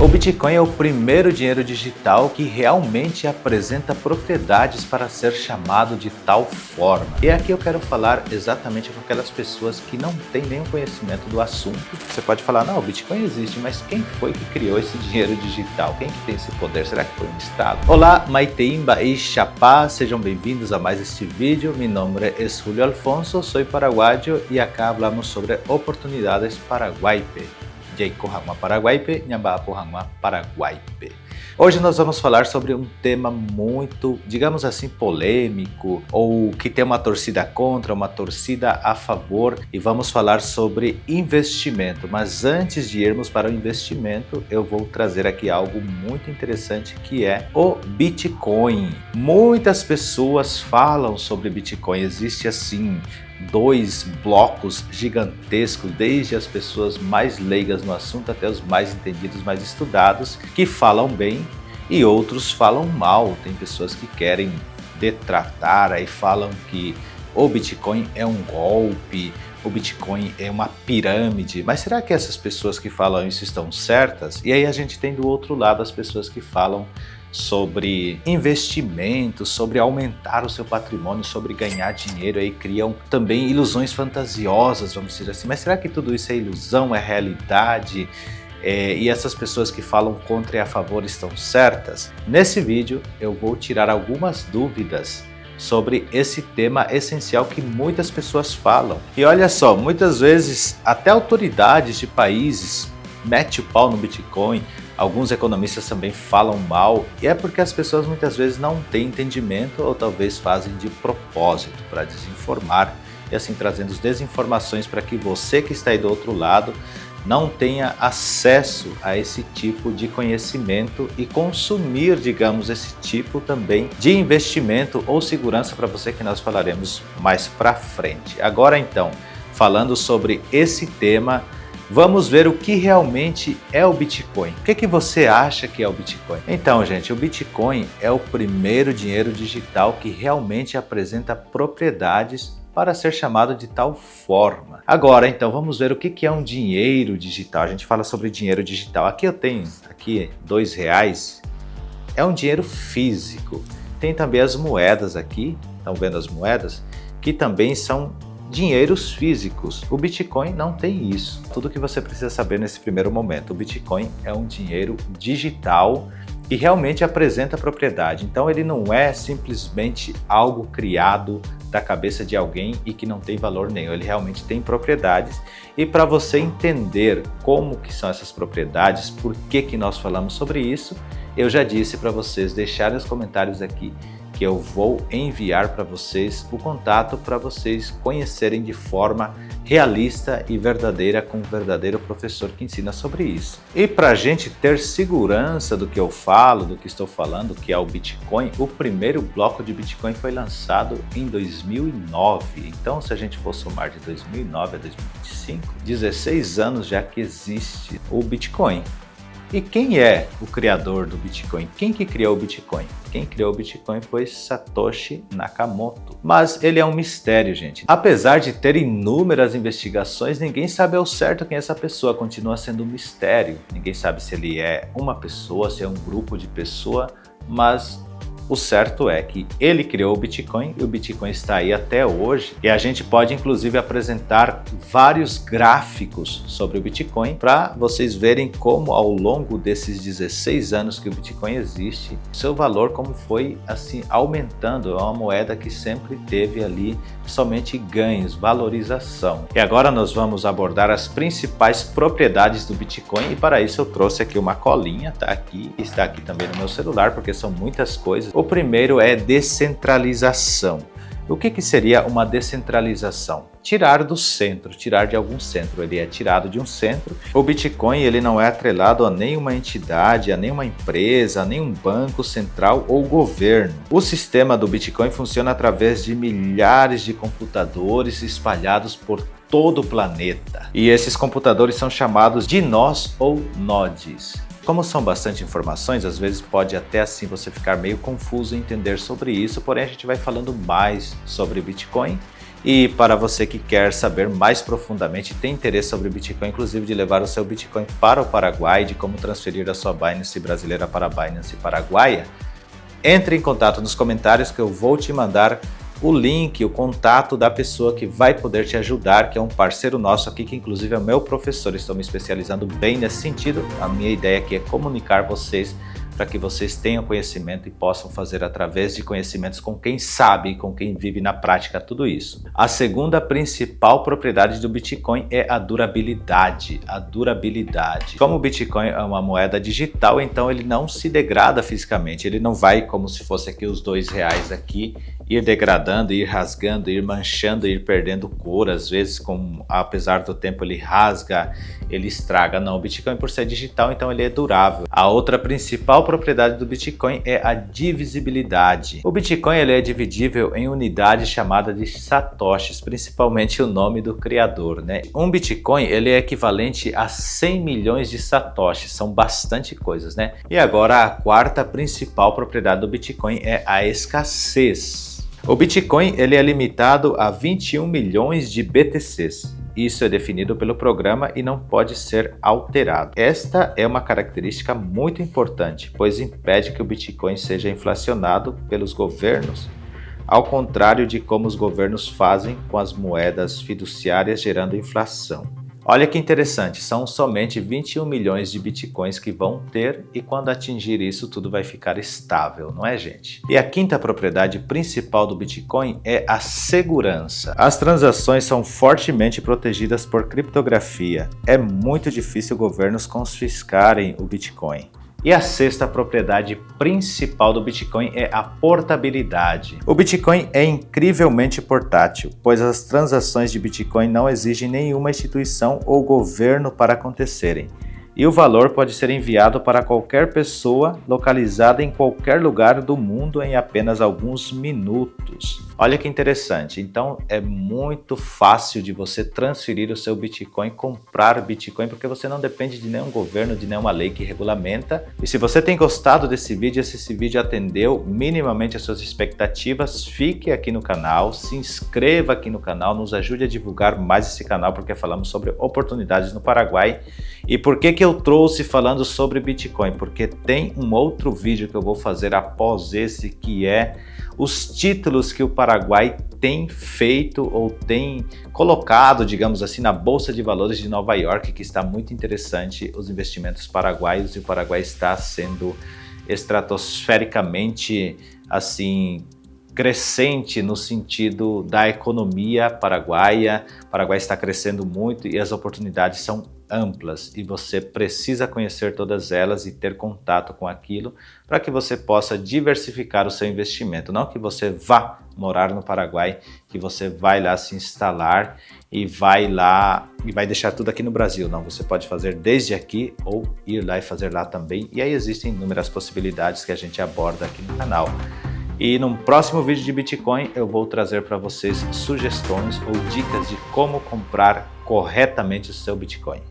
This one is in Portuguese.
O Bitcoin é o primeiro dinheiro digital que realmente apresenta propriedades para ser chamado de tal forma. E aqui eu quero falar exatamente com aquelas pessoas que não têm nenhum conhecimento do assunto. Você pode falar, não, o Bitcoin existe, mas quem foi que criou esse dinheiro digital? Quem que tem esse poder? Será que foi um Estado? Olá, Maiteimba e Chapá, sejam bem-vindos a mais este vídeo. Mi nombre es Julio Alfonso, soy paraguayo y acá hablamos sobre oportunidades paraguaipe. Paraguaipe. Hoje nós vamos falar sobre um tema muito, digamos assim, polêmico, ou que tem uma torcida contra, uma torcida a favor, e vamos falar sobre investimento. Mas antes de irmos para o investimento, eu vou trazer aqui algo muito interessante, que é o Bitcoin. Muitas pessoas falam sobre Bitcoin, existe assim dois blocos gigantescos, desde as pessoas mais leigas no assunto até os mais entendidos, mais estudados, que falam bem e outros falam mal. Tem pessoas que querem detratar e falam que o Bitcoin é um golpe, o Bitcoin é uma pirâmide. Mas será que essas pessoas que falam isso estão certas? E aí a gente tem do outro lado as pessoas que falam sobre investimento, sobre aumentar o seu patrimônio, sobre ganhar dinheiro, aí criam também ilusões fantasiosas, vamos dizer assim. Mas será que tudo isso é ilusão, é realidade? E essas pessoas que falam contra e a favor estão certas? Nesse vídeo eu vou tirar algumas dúvidas sobre esse tema essencial que muitas pessoas falam. E olha só, muitas vezes até autoridades de países metem o pau no Bitcoin. Alguns economistas também falam mal, e é porque as pessoas muitas vezes não têm entendimento ou talvez fazem de propósito para desinformar e assim trazendo desinformações para que você que está aí do outro lado não tenha acesso a esse tipo de conhecimento e consumir, digamos, esse tipo também de investimento ou segurança para você, que nós falaremos mais para frente. Agora então, falando sobre esse tema, vamos ver o que realmente é o Bitcoin. O que você acha que é o Bitcoin? Então, gente, o Bitcoin é o primeiro dinheiro digital que realmente apresenta propriedades para ser chamado de tal forma. Agora, então, vamos ver o que é um dinheiro digital. A gente fala sobre dinheiro digital. Aqui eu tenho R$2. É um dinheiro físico. Tem também as moedas aqui. Estão vendo as moedas? Que também são dinheiros físicos. O Bitcoin não tem isso. Tudo que você precisa saber nesse primeiro momento: o Bitcoin é um dinheiro digital que realmente apresenta propriedade. Então ele não é simplesmente algo criado da cabeça de alguém e que não tem valor nenhum. Ele realmente tem propriedades. E para você entender como que são essas propriedades, por que nós falamos sobre isso, eu já disse para vocês deixarem os comentários aqui, que eu vou enviar para vocês o contato para vocês conhecerem de forma realista e verdadeira com um verdadeiro professor que ensina sobre isso. E para a gente ter segurança do que eu falo, do que estou falando, que é o Bitcoin, o primeiro bloco de Bitcoin foi lançado em 2009. Então, se a gente for somar de 2009 a 2025, 16 anos já que existe o Bitcoin. E quem é o criador do Bitcoin? Quem que criou o Bitcoin? Quem criou o Bitcoin foi Satoshi Nakamoto. Mas ele é um mistério, gente. Apesar de ter inúmeras investigações, ninguém sabe ao certo quem é essa pessoa. Continua sendo um mistério. Ninguém sabe se ele é uma pessoa, se é um grupo de pessoas, mas o certo é que ele criou o Bitcoin e o Bitcoin está aí até hoje. E a gente pode inclusive apresentar vários gráficos sobre o Bitcoin para vocês verem como ao longo desses 16 anos que o Bitcoin existe, seu valor como foi assim aumentando. É uma moeda que sempre teve ali somente ganhos, valorização. E agora nós vamos abordar as principais propriedades do Bitcoin, e para isso eu trouxe aqui uma colinha, tá aqui, está aqui também no meu celular, porque são muitas coisas. O primeiro é descentralização. O que seria uma descentralização? Tirar do centro, tirar de algum centro. Ele é tirado de um centro. O Bitcoin ele não é atrelado a nenhuma entidade, a nenhuma empresa, a nenhum banco central ou governo. O sistema do Bitcoin funciona através de milhares de computadores espalhados por todo o planeta. E esses computadores são chamados de nós ou nodes. Como são bastante informações, às vezes pode até assim você ficar meio confuso em entender sobre isso, porém a gente vai falando mais sobre Bitcoin E para você que quer saber mais profundamente, tem interesse sobre Bitcoin, inclusive de levar o seu Bitcoin para o Paraguai, de como transferir a sua Binance brasileira para a Binance paraguaia, entre em contato nos comentários que eu vou te mandar o link, o contato da pessoa que vai poder te ajudar, que é um parceiro nosso aqui, que inclusive é o meu professor. Estou me especializando bem nesse sentido. A minha ideia aqui é comunicar vocês para que vocês tenham conhecimento e possam fazer através de conhecimentos com quem sabe, com quem vive na prática tudo isso. A segunda principal propriedade do Bitcoin é a durabilidade. A durabilidade. Como o Bitcoin é uma moeda digital, então ele não se degrada fisicamente. Ele não vai como se fosse aqui os R$2 aqui, ir degradando, ir rasgando, ir manchando, ir perdendo cor. Às vezes, apesar do tempo, ele rasga, ele estraga. Não, o Bitcoin, por ser digital, então ele é durável. A outra principal propriedade do Bitcoin é a divisibilidade. O Bitcoin ele é dividível em unidades chamadas de satoshis, principalmente o nome do criador, né? Um Bitcoin ele é equivalente a 100 milhões de satoshis, são bastante coisas, né? E agora a quarta principal propriedade do Bitcoin é a escassez. O Bitcoin ele é limitado a 21 milhões de BTCs. Isso é definido pelo programa e não pode ser alterado. Esta é uma característica muito importante, pois impede que o Bitcoin seja inflacionado pelos governos, ao contrário de como os governos fazem com as moedas fiduciárias gerando inflação. Olha que interessante, são somente 21 milhões de bitcoins que vão ter e quando atingir isso tudo vai ficar estável, não é, gente? E a quinta propriedade principal do Bitcoin é a segurança. As transações são fortemente protegidas por criptografia. É muito difícil governos confiscarem o Bitcoin. E a sexta propriedade principal do Bitcoin é a portabilidade. O Bitcoin é incrivelmente portátil, pois as transações de Bitcoin não exigem nenhuma instituição ou governo para acontecerem. E o valor pode ser enviado para qualquer pessoa localizada em qualquer lugar do mundo em apenas alguns minutos. Olha que interessante, então é muito fácil de você transferir o seu Bitcoin, comprar Bitcoin, porque você não depende de nenhum governo, de nenhuma lei que regulamenta. E se você tem gostado desse vídeo, se esse vídeo atendeu minimamente as suas expectativas, fique aqui no canal, se inscreva aqui no canal, nos ajude a divulgar mais esse canal, porque falamos sobre oportunidades no Paraguai. E por que eu trouxe falando sobre Bitcoin? Porque tem um outro vídeo que eu vou fazer após esse, que é os títulos que o Paraguai tem feito ou tem colocado, digamos assim, na Bolsa de Valores de Nova York, que está muito interessante os investimentos paraguaios, e o Paraguai está sendo estratosfericamente assim crescente no sentido da economia paraguaia. O Paraguai está crescendo muito e as oportunidades são amplas e você precisa conhecer todas elas e ter contato com aquilo para que você possa diversificar o seu investimento. Não que você vá morar no Paraguai, que você vai lá se instalar e vai deixar tudo aqui no Brasil. Não, você pode fazer desde aqui ou ir lá e fazer lá também. E aí existem inúmeras possibilidades que a gente aborda aqui no canal. E no próximo vídeo de Bitcoin eu vou trazer para vocês sugestões ou dicas de como comprar corretamente o seu Bitcoin.